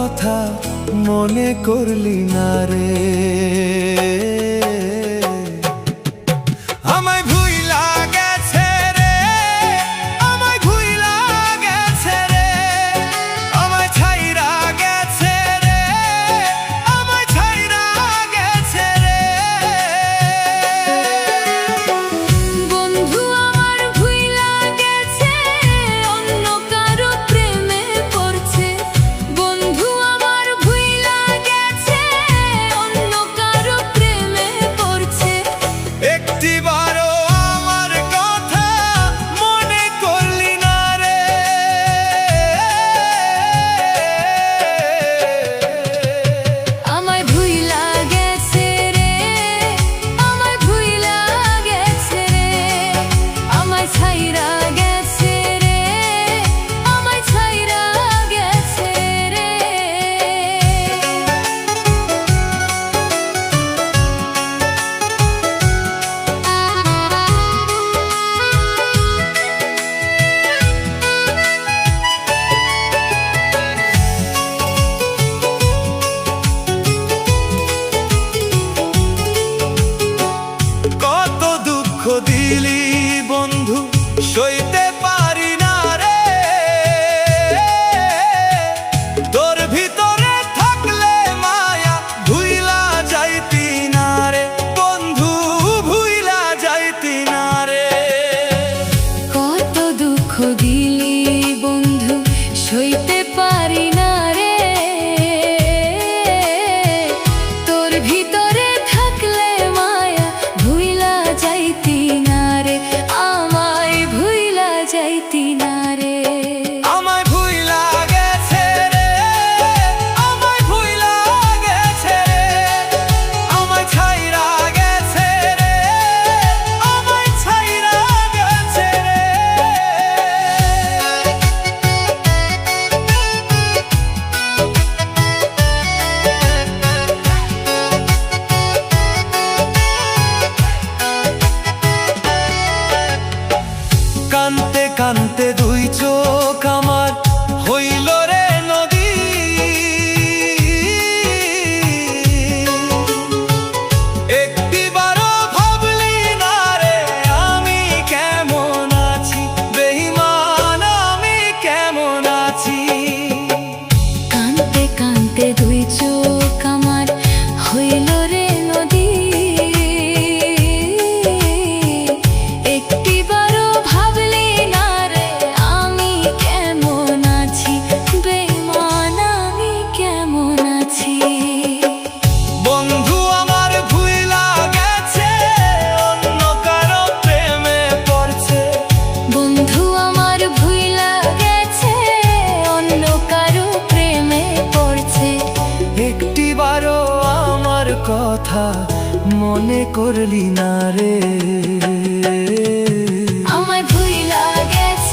কথা মনে করলি না রে। আমায় ভুইলা গেছে রে, আমায় ভুইলা গেছে রে, আমায় ছাইরা গেছে রে, আমায় ছাইরা গেছে রে। বন্ধু আমার ভুইলা গেছে, অন্য কারো প্রেমে পড়ছে। বন্ধু আমার ভুইলা গেছে, অন্য কারো প্রেমে পড়ছে। একটিবারও আমার কথা মনে করলি না রে। আমায় ভুইলা গেছে রে, আমায় ভুইলা গেছে রে, আমায় ছাইরা গেছে রে, আমায় ছাইরা গেছে রে। কত দুঃখ দিলি বন্ধু, সইতে পারি না রে। তোর ভিতরে থাকলে মায়া ভুইলা যাইতি না রে বন্ধু, ভুইলা যাইতি না রে। কত দুঃখ দিলি বন্ধু, সইতে পারি না রে। তোর ভিতরে থাকলে মায়া ভুইলা যাইতি না রে, আমায় ভুইলা যাইতি না রে। আমায় ভুইলা গেছে রে, আমায় ভুইলা গেছে রে, আমায় ছাইরা গেছে রে, আমায় ছাইরা গেছে রে। কানতে কানতে দুই চোখ আমার হইল রে নদী। একটিবারও ভাবলি না রে আমি কেমন আছি, বেঈমান আমি কেমন আছি। কানতে কানতে দুই চোখ আমার হইল রে নদী। একটিবারও ভাবলি না রে আমি কেমন আছি, বেঈমান আমি কেমন আছি। বন্ধু আমার ভুইলা গেছে, অন্য কারো প্রেমে পড়ছে। বন্ধু আমার ভুইলা গেছে, অন্য কারো প্রেমে পড়ছে। একটিবারও আমার কথা মনে করলি না রে। আমায় ভুইলা গেছে